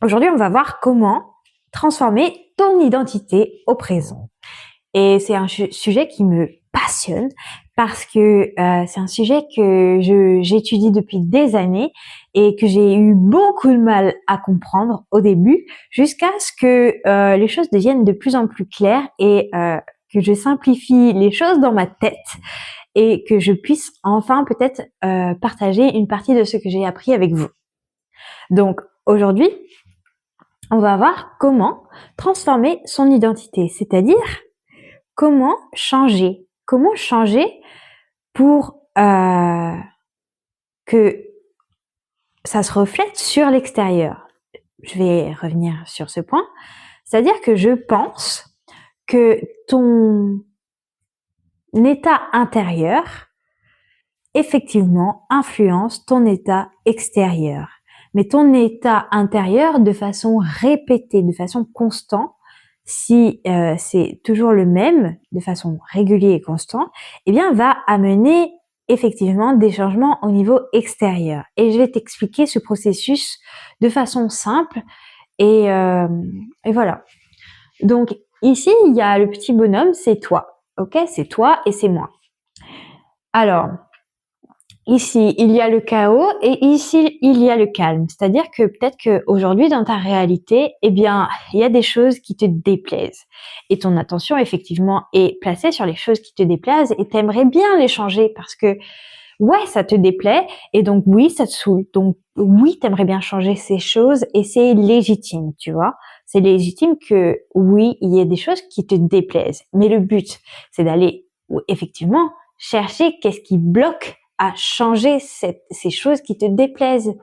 Aujourd'hui, on va voir comment transformer ton identité au présent. Et c'est un sujet qui me passionne parce que c'est un sujet que j'étudie depuis des années et que j'ai eu beaucoup de mal à comprendre au début jusqu'à ce que les choses deviennent de plus en plus claires et que je simplifie les choses dans ma tête et que je puisse enfin peut-être partager une partie de ce que j'ai appris avec vous. Donc aujourd'hui, on va voir comment transformer son identité, c'est-à-dire comment changer pour que ça se reflète sur l'extérieur. Je vais revenir sur ce point, c'est-à-dire que je pense que ton état intérieur effectivement influence ton état extérieur. Mais ton état intérieur de façon répétée, de façon constante, si c'est toujours le même, de façon régulière et constante, eh bien va amener effectivement des changements au niveau extérieur. Et je vais t'expliquer ce processus de façon simple et voilà. Donc ici, il y a le petit bonhomme, c'est toi. Ok, c'est toi et c'est moi. Alors, ici, il y a le chaos et ici, il y a le calme. C'est-à-dire que peut-être qu'aujourd'hui, dans ta réalité, eh bien, il y a des choses qui te déplaisent. Et ton attention, effectivement, est placée sur les choses qui te déplaisent et t'aimerais bien les changer parce que, ouais, ça te déplaît et donc, oui, ça te saoule. Donc, oui, t'aimerais bien changer ces choses et c'est légitime, tu vois. C'est légitime que, oui, il y ait des choses qui te déplaisent. Mais le but, c'est d'aller, effectivement, chercher qu'est-ce qui bloque à changer ces choses qui te déplaisent.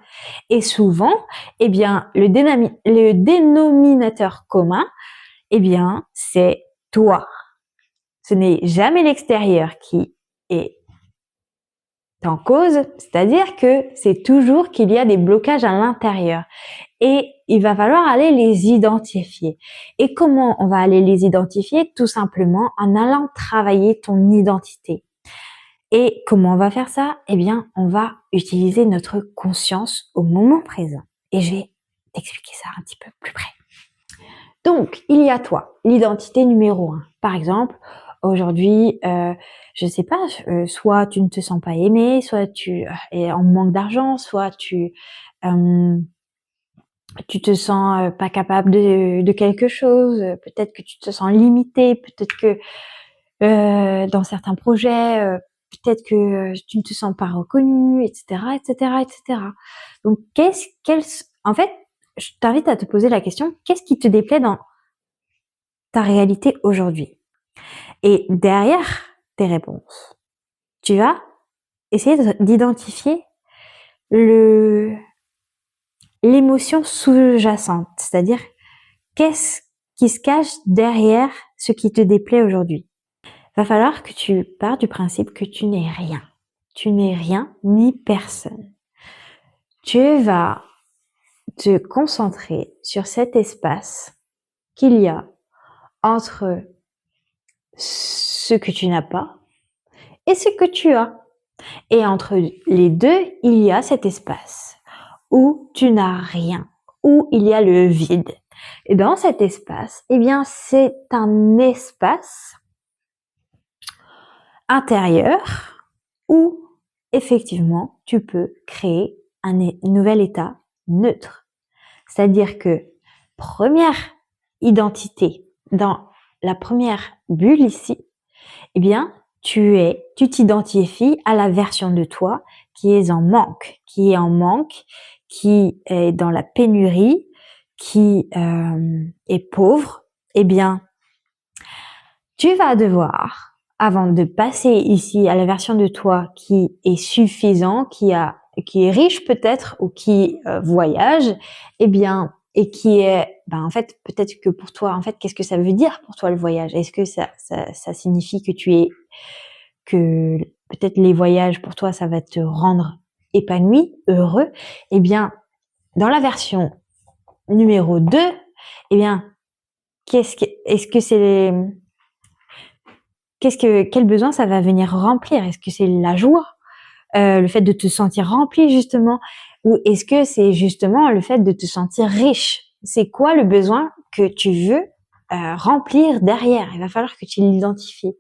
Et souvent, eh bien, le dénominateur commun, eh bien, c'est toi. Ce n'est jamais l'extérieur qui est en cause, c'est-à-dire que c'est toujours qu'il y a des blocages à l'intérieur. Et il va falloir aller les identifier. Et comment on va aller les identifier? Tout simplement en allant travailler ton identité. Et comment on va faire ça? Eh bien, on va utiliser notre conscience au moment présent. Et je vais t'expliquer ça un petit peu plus près. Donc, il y a toi, l'identité numéro 1. Par exemple, aujourd'hui, je sais pas, soit tu ne te sens pas aimé, soit tu es en manque d'argent, soit tu te sens pas capable de quelque chose, peut-être que tu te sens limité, peut-être que dans certains projets, peut-être que tu ne te sens pas reconnu, etc., etc., etc. Donc, en fait, je t'invite à te poser la question, qu'est-ce qui te déplaît dans ta réalité aujourd'hui? Et derrière tes réponses, tu vas essayer d'identifier l'émotion sous-jacente, c'est-à-dire qu'est-ce qui se cache derrière ce qui te déplaît aujourd'hui. Va falloir que tu pars du principe que tu n'es rien. Tu n'es rien ni personne. Tu vas te concentrer sur cet espace qu'il y a entre ce que tu n'as pas et ce que tu as. Et entre les deux, il y a cet espace où tu n'as rien, où il y a le vide. Et dans cet espace, eh bien, c'est un espace intérieur où effectivement tu peux créer un nouvel état neutre. C'est-à-dire que première identité dans la première bulle ici, eh bien tu t'identifies à la version de toi qui est en manque, qui est dans la pénurie, qui est pauvre. Eh bien tu vas devoir, avant de passer ici à la version de toi qui est suffisant, qui est riche peut-être ou qui voyage, eh bien, et qui est, en fait, peut-être que pour toi, en fait, qu'est-ce que ça veut dire pour toi le voyage? Est-ce que ça signifie que peut-être les voyages pour toi, ça va te rendre épanoui, heureux? Eh bien, dans la version numéro 2, eh bien, quel besoin ça va venir remplir? Est-ce que c'est la joie, le fait de te sentir rempli justement, ou est-ce que c'est justement le fait de te sentir riche? c'est quoi le besoin que tu veux remplir derrière. Il va falloir que tu l'identifies.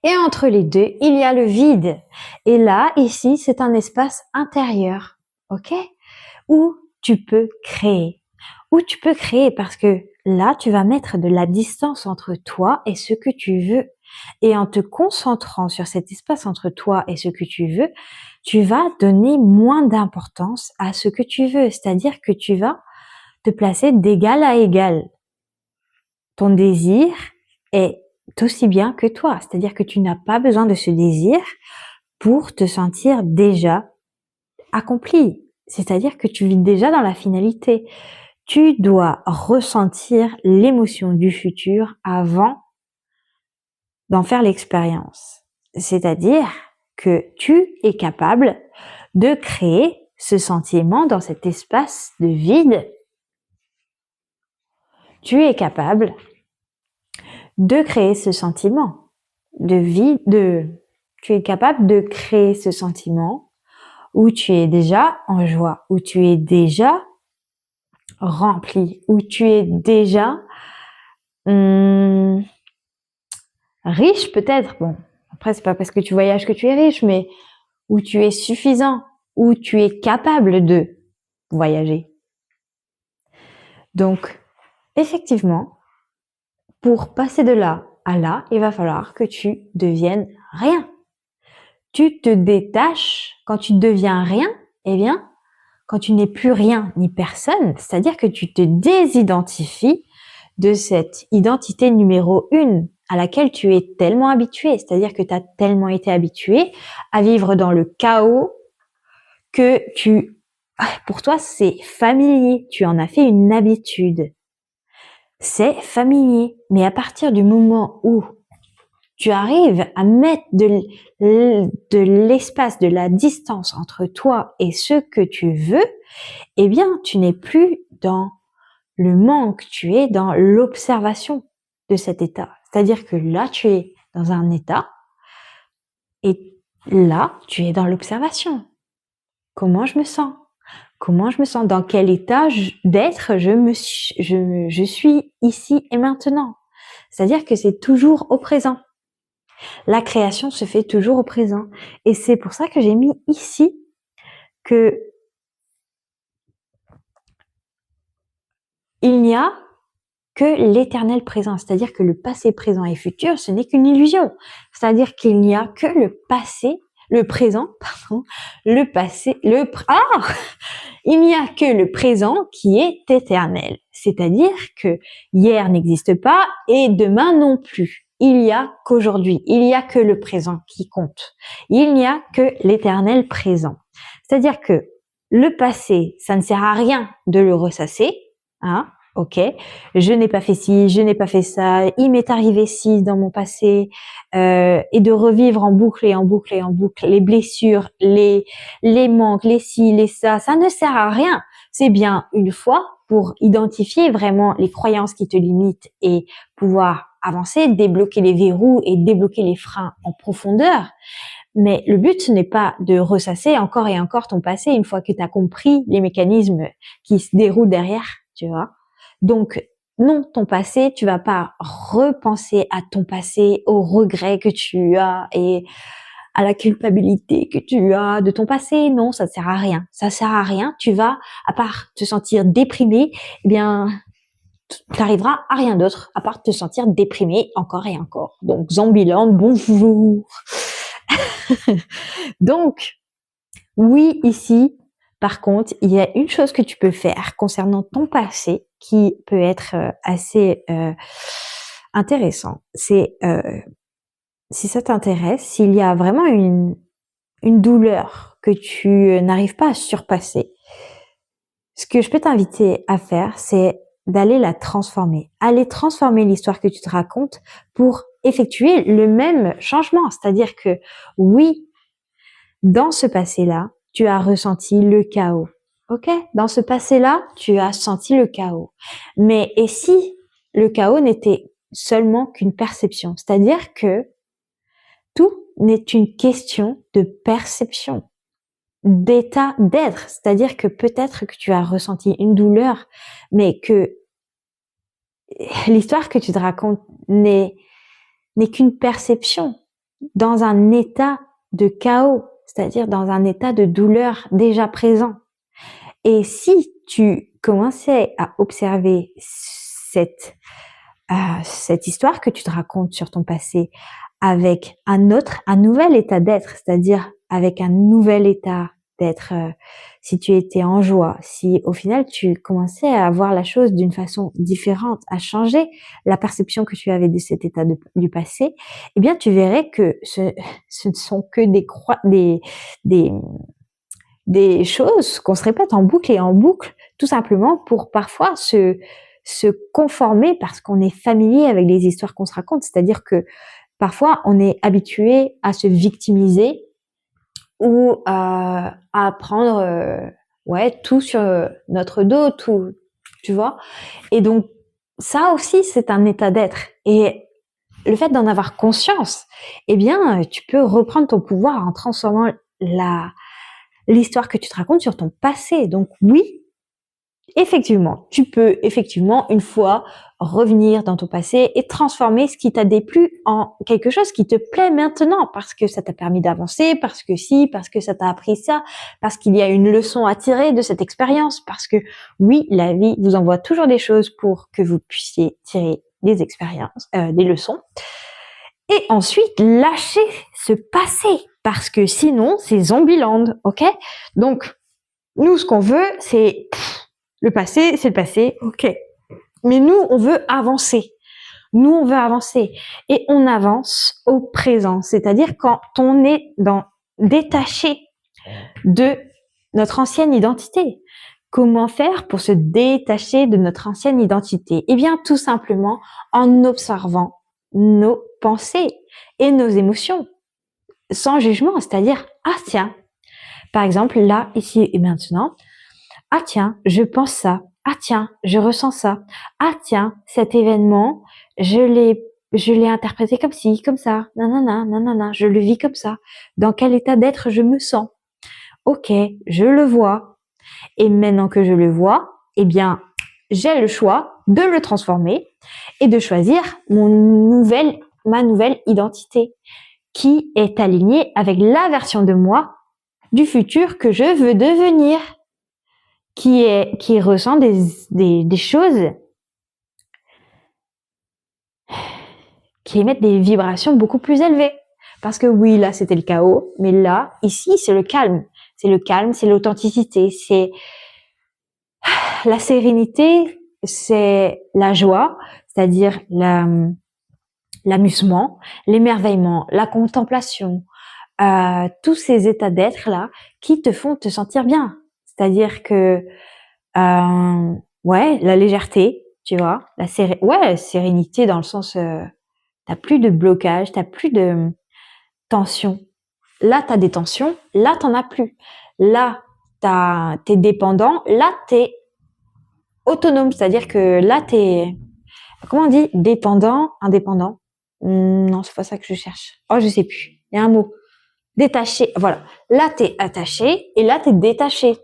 Et entre les deux, il y a le vide. Et là, ici, c'est un espace intérieur, ok? Où tu peux créer. Où tu peux créer parce que là, tu vas mettre de la distance entre toi et ce que tu veux. Et en te concentrant sur cet espace entre toi et ce que tu veux, tu vas donner moins d'importance à ce que tu veux. C'est-à-dire que tu vas te placer d'égal à égal. Ton désir est aussi bien que toi. C'est-à-dire que tu n'as pas besoin de ce désir pour te sentir déjà accompli. C'est-à-dire que tu vis déjà dans la finalité. Tu dois ressentir l'émotion du futur avant d'en faire l'expérience. C'est-à-dire que tu es capable de créer ce sentiment dans cet espace de vide. Tu es capable de créer ce sentiment de vide, tu es capable de créer ce sentiment où tu es déjà en joie, où tu es déjà rempli, où tu es déjà riche peut-être. Bon, après c'est pas parce que tu voyages que tu es riche, mais où tu es suffisant, où tu es capable de voyager. Donc, effectivement, pour passer de là à là, il va falloir que tu deviennes rien. Tu te détaches quand tu deviens rien, eh bien, quand tu n'es plus rien ni personne, c'est-à-dire que tu te désidentifies de cette identité numéro 1 à laquelle tu es tellement habitué, c'est-à-dire que tu as tellement été habitué à vivre dans le chaos que pour toi, c'est familier, tu en as fait une habitude. C'est familier, mais à partir du moment où tu arrives à mettre de l'espace, de la distance entre toi et ce que tu veux, eh bien, tu n'es plus dans le manque, tu es dans l'observation de cet état. C'est-à-dire que là, tu es dans un état et là, tu es dans l'observation. Comment je me sens? Comment je me sens? Dans quel état d'être je suis ici et maintenant? C'est-à-dire que c'est toujours au présent. La création se fait toujours au présent. Et c'est pour ça que j'ai mis ici que il n'y a que l'éternel présent. C'est-à-dire que le passé, présent et futur, ce n'est qu'une illusion. C'est-à-dire qu'il n'y a que le passé, le présent, pardon, le passé, il n'y a que le présent qui est éternel. C'est-à-dire que hier n'existe pas et demain non plus. Il n'y a qu'aujourd'hui. Il n'y a que le présent qui compte. Il n'y a que l'éternel présent. C'est-à-dire que le passé, ça ne sert à rien de le ressasser, hein, ok, je n'ai pas fait ci, je n'ai pas fait ça, il m'est arrivé ci dans mon passé, et de revivre en boucle et en boucle et en boucle les blessures, les manques, les ci, les ça ne sert à rien. C'est bien une fois pour identifier vraiment les croyances qui te limitent et pouvoir avancer, débloquer les verrous et débloquer les freins en profondeur. Mais le but, ce n'est pas de ressasser encore et encore ton passé une fois que tu as compris les mécanismes qui se déroulent derrière, tu vois. Donc, non, ton passé, tu vas pas repenser à ton passé, aux regrets que tu as et à la culpabilité que tu as de ton passé. Non, ça ne sert à rien. Ça sert à rien. Tu vas, à part te sentir déprimé, eh bien, tu n'arriveras à rien d'autre à part te sentir déprimé encore et encore. Donc, Zombieland, bonjour. Donc, oui, ici, par contre, il y a une chose que tu peux faire concernant ton passé qui peut être assez intéressant. C'est, si ça t'intéresse, s'il y a vraiment une douleur que tu n'arrives pas à surpasser, ce que je peux t'inviter à faire, c'est d'aller la transformer. Aller transformer l'histoire que tu te racontes pour effectuer le même changement. C'est-à-dire que oui, dans ce passé-là, tu as ressenti le chaos. Ok? Dans ce passé-là, tu as senti le chaos. Mais et si le chaos n'était seulement qu'une perception? C'est-à-dire que tout n'est une question de perception. d'état d'être. C'est-à-dire que peut-être que tu as ressenti une douleur, mais que l'histoire que tu te racontes n'est qu'une perception dans un état de chaos, c'est-à-dire dans un état de douleur déjà présent. Et si tu commençais à observer cette histoire que tu te racontes sur ton passé avec un nouvel état d'être, c'est-à-dire avec un nouvel état d'être, si tu étais en joie, si au final tu commençais à voir la chose d'une façon différente, à changer la perception que tu avais de cet état du passé, eh bien tu verrais que ce ne sont que des choses qu'on se répète en boucle et en boucle, tout simplement pour parfois se conformer parce qu'on est familier avec les histoires qu'on se raconte. C'est-à-dire que parfois, on est habitué à se victimiser ou à prendre tout sur notre dos, tout, tu vois. Et donc, ça aussi, c'est un état d'être. Et le fait d'en avoir conscience, eh bien, tu peux reprendre ton pouvoir en transformant l'histoire que tu te racontes sur ton passé. Donc oui, effectivement, tu peux effectivement une fois revenir dans ton passé et transformer ce qui t'a déplu en quelque chose qui te plaît maintenant parce que ça t'a permis d'avancer, parce que ça t'a appris ça, parce qu'il y a une leçon à tirer de cette expérience, parce que oui, la vie vous envoie toujours des choses pour que vous puissiez tirer des expériences, des leçons. Et ensuite, lâcher ce passé parce que sinon, c'est Zombieland, ok? Donc, nous, ce qu'on veut, c'est le passé, c'est le passé, ok. Mais nous, on veut avancer. Nous, on veut avancer. Et on avance au présent. C'est-à-dire quand on est détaché de notre ancienne identité. Comment faire pour se détacher de notre ancienne identité? Eh bien, tout simplement en observant nos pensées et nos émotions. Sans jugement. C'est-à-dire, ah tiens, par exemple, là, ici et maintenant, ah tiens, je pense ça. Ah tiens, je ressens ça. Ah tiens, cet événement, je l'ai interprété comme ci, comme ça. Nanana, nanana, je le vis comme ça. Dans quel état d'être je me sens? Ok, je le vois. Et maintenant que je le vois, eh bien, j'ai le choix de le transformer et de choisir ma nouvelle identité qui est alignée avec la version de moi du futur que je veux devenir. Qui ressent des choses qui émettent des vibrations beaucoup plus élevées. Parce que oui, là, c'était le chaos, mais là, ici, c'est le calme. C'est le calme, c'est l'authenticité, c'est la sérénité, c'est la joie, c'est-à-dire l'amusement, l'émerveillement, la contemplation, tous ces états d'être là qui te font te sentir bien. C'est-à-dire que la légèreté, tu vois, la sérénité dans le sens t'as plus de blocage, t'as plus de tension. Là, t'as des tensions, là, t'en as plus. Là, t'es dépendant, là, t'es autonome, c'est-à-dire que là, comment on dit, dépendant, indépendant. Non, c'est pas ça que je cherche. Oh, je sais plus. Il y a un mot. Détaché, voilà. Là, t'es attaché et là, t'es détaché.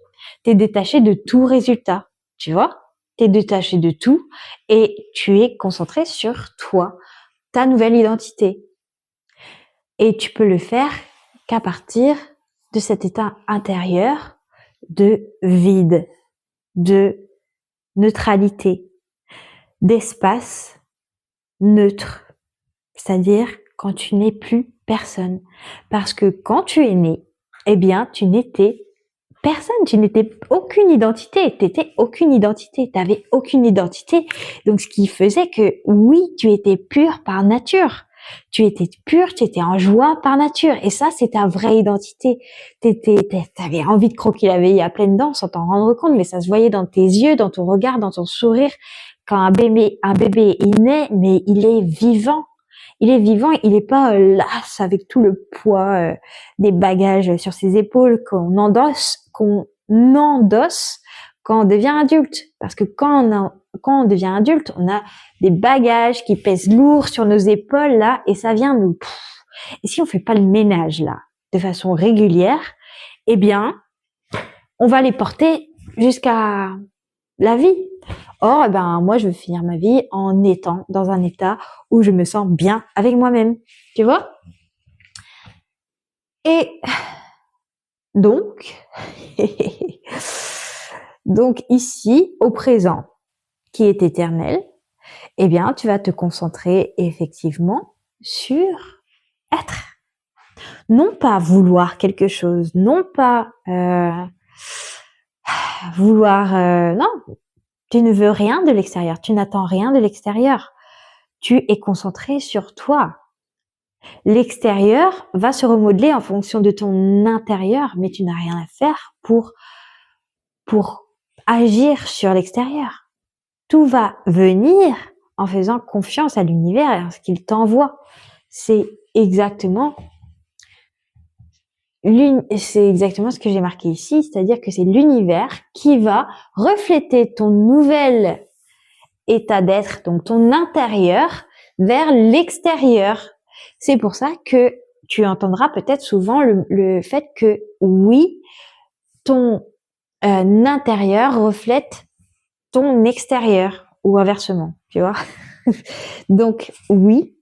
T'es détaché de tout résultat, tu vois? T'es détaché de tout et tu es concentré sur toi, ta nouvelle identité. Et tu peux le faire qu'à partir de cet état intérieur de vide, de neutralité, d'espace neutre. C'est-à-dire quand tu n'es plus personne. Parce que quand tu es né, eh bien, tu n'étais personne, tu n'étais aucune identité, t'étais aucune identité, t'avais aucune identité. Donc, ce qui faisait que, oui, tu étais pur par nature. Tu étais pur, tu étais en joie par nature. Et ça, c'est ta vraie identité. T'avais envie de croquer la vie à pleines dents sans t'en rendre compte, mais ça se voyait dans tes yeux, dans ton regard, dans ton sourire. Quand un bébé, il naît, mais il est vivant. Il est vivant, il n'est pas las avec tout le poids des bagages sur ses épaules qu'on endosse quand on devient adulte. Parce que quand on devient adulte, on a des bagages qui pèsent lourd sur nos épaules là, et ça vient nous. Et si on fait pas le ménage là, de façon régulière, eh bien, on va les porter jusqu'à la vie. Or, eh ben, moi, je veux finir ma vie en étant dans un état où je me sens bien avec moi-même. Tu vois? Et donc, donc ici, au présent, qui est éternel, eh bien, tu vas te concentrer effectivement sur être. Non pas vouloir quelque chose, non pas vouloir... non, tu ne veux rien de l'extérieur, tu n'attends rien de l'extérieur. Tu es concentré sur toi. L'extérieur va se remodeler en fonction de ton intérieur, mais tu n'as rien à faire pour agir sur l'extérieur. Tout va venir en faisant confiance à l'univers et à ce qu'il t'envoie. C'est exactement ce que j'ai marqué ici, c'est-à-dire que c'est l'univers qui va refléter ton nouvel état d'être, donc ton intérieur, vers l'extérieur. C'est pour ça que tu entendras peut-être souvent le fait que oui, ton intérieur reflète ton extérieur ou inversement, tu vois. Donc oui,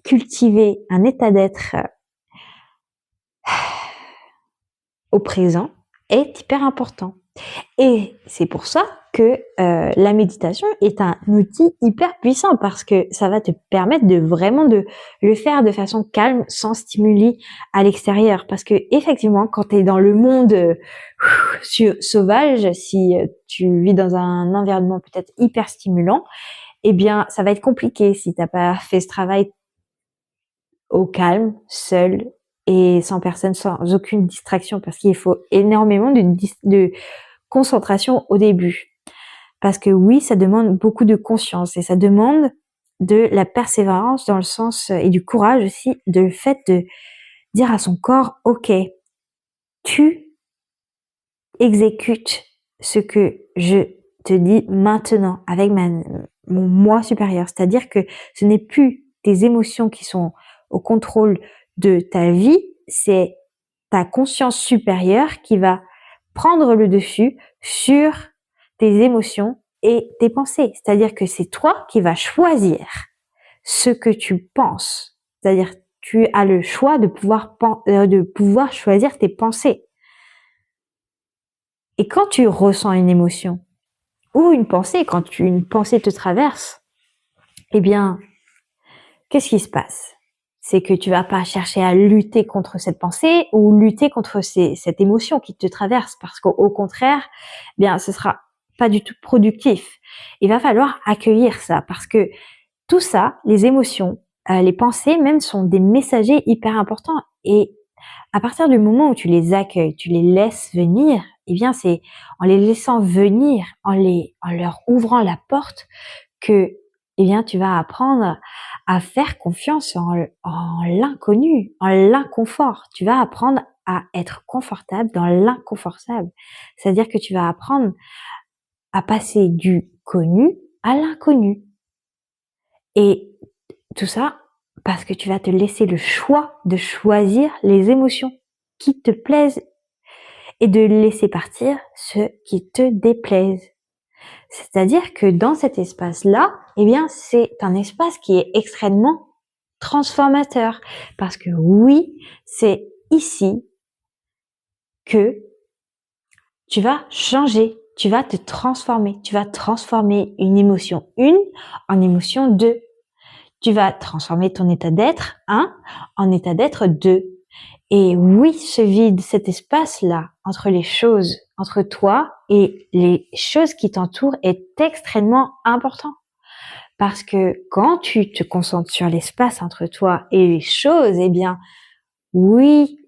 cultiver un état d'être au présent est hyper important. Et c'est pour ça que la méditation est un outil hyper puissant parce que ça va te permettre de vraiment de le faire de façon calme, sans stimuli à l'extérieur. Parce que effectivement, quand tu es dans le monde sauvage, si tu vis dans un environnement peut-être hyper stimulant, eh bien, ça va être compliqué si t'as pas fait ce travail au calme, seul et sans personne, sans aucune distraction, parce qu'il faut énormément de concentration au début. Parce que oui, ça demande beaucoup de conscience et ça demande de la persévérance dans le sens et du courage aussi, de le fait de dire à son corps, ok, tu exécutes ce que je te dis maintenant avec mon moi supérieur. C'est-à-dire que ce n'est plus tes émotions qui sont au contrôle de ta vie, c'est ta conscience supérieure qui va prendre le dessus sur tes émotions et tes pensées. C'est-à-dire que c'est toi qui vas choisir ce que tu penses. C'est-à-dire tu as le choix de pouvoir choisir tes pensées. Et quand tu ressens une émotion ou une pensée, quand une pensée te traverse, eh bien, qu'est-ce qui se passe? C'est que tu vas pas chercher à lutter contre cette pensée ou lutter contre cette émotion qui te traverse, parce qu'au contraire, eh bien, ce sera pas du tout productif. Il va falloir accueillir ça, parce que tout ça, les émotions, les pensées même, sont des messagers hyper importants. Et à partir du moment où tu les accueilles, tu les laisses venir, eh bien, c'est en les laissant venir, en leur ouvrant la porte que, eh bien, tu vas apprendre à faire confiance en l'inconnu, en l'inconfort. Tu vas apprendre à être confortable dans l'inconfortable. C'est-à-dire que tu vas apprendre à passer du connu à l'inconnu. Et tout ça parce que tu vas te laisser le choix de choisir les émotions qui te plaisent et de laisser partir ceux qui te déplaisent. C'est-à-dire que dans cet espace-là, eh bien, c'est un espace qui est extrêmement transformateur. Parce que oui, c'est ici que tu vas changer, tu vas te transformer, tu vas transformer une émotion 1 en émotion 2. Tu vas transformer ton état d'être 1 en état d'être 2. Et oui, ce vide, cet espace-là, entre les choses, entre toi et les choses qui t'entourent est extrêmement important. Parce que quand tu te concentres sur l'espace entre toi et les choses, eh bien, oui,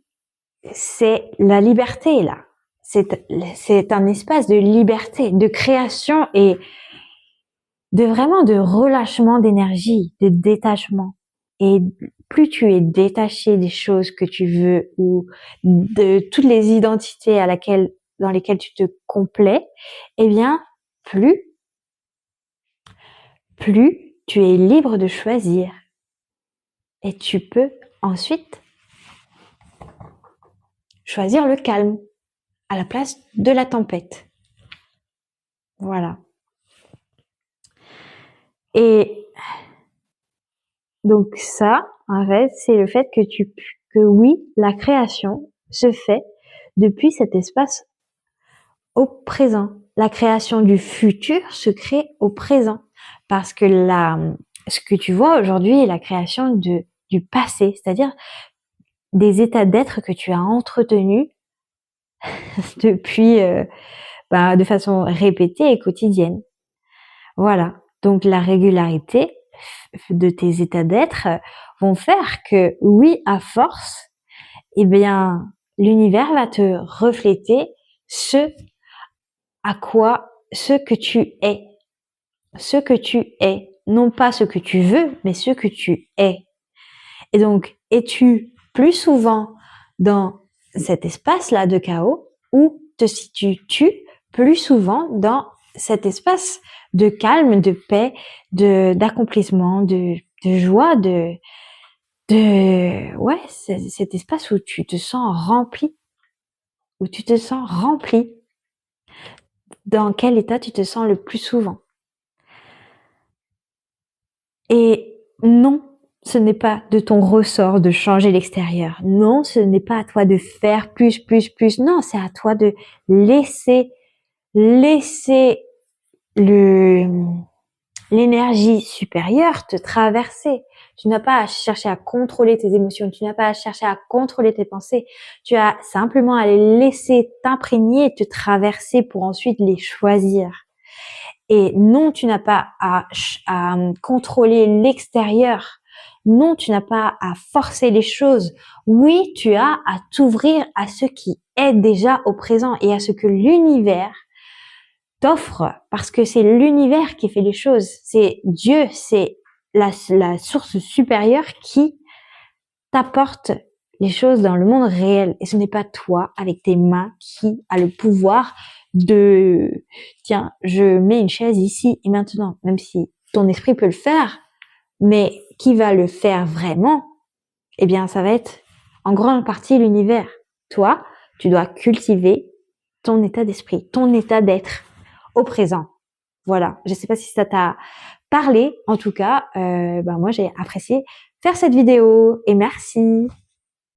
c'est la liberté, là. C'est un espace de liberté, de création et vraiment de relâchement d'énergie, de détachement. Et plus tu es détaché des choses que tu veux ou de toutes les identités dans lesquelles tu te complais, eh bien, plus tu es libre de choisir. Et tu peux ensuite choisir le calme. à la place de la tempête. Voilà. Et donc ça, en fait, c'est le fait que oui, la création se fait depuis cet espace au présent. La création du futur se crée au présent. Parce que ce que tu vois aujourd'hui est la création du passé, c'est-à-dire des états d'être que tu as entretenus depuis, de façon répétée et quotidienne. Voilà. Donc la régularité de tes états d'être vont faire que, oui, à force, eh bien, l'univers va te refléter ce que tu es. Ce que tu es. Non pas ce que tu veux, mais ce que tu es. Et donc, es-tu plus souvent dans cet espace-là de chaos ou te situes-tu plus souvent dans cet espace de calme, de paix, d'accomplissement, de joie, cet espace où tu te sens rempli, où tu te sens rempli. Dans quel état tu te sens le plus souvent? Et non, ce n'est pas de ton ressort de changer l'extérieur. Non, ce n'est pas à toi de faire plus. Non, c'est à toi de laisser l'énergie supérieure te traverser. Tu n'as pas à chercher à contrôler tes émotions, tu n'as pas à chercher à contrôler tes pensées. Tu as simplement à les laisser t'imprégner et te traverser pour ensuite les choisir. Et non, tu n'as pas à contrôler l'extérieur. Non, tu n'as pas à forcer les choses. Oui, tu as à t'ouvrir à ce qui est déjà au présent et à ce que l'univers t'offre, parce que c'est l'univers qui fait les choses. C'est Dieu, c'est la source supérieure qui t'apporte les choses dans le monde réel. Et ce n'est pas toi, avec tes mains, qui a le pouvoir de tiens, je mets une chaise ici et maintenant, même si ton esprit peut le faire, mais qui va le faire vraiment? Eh bien, ça va être en grande partie l'univers. Toi, tu dois cultiver ton état d'esprit, ton état d'être au présent. Voilà. Je sais pas si ça t'a parlé. En tout cas, moi, j'ai apprécié faire cette vidéo et merci.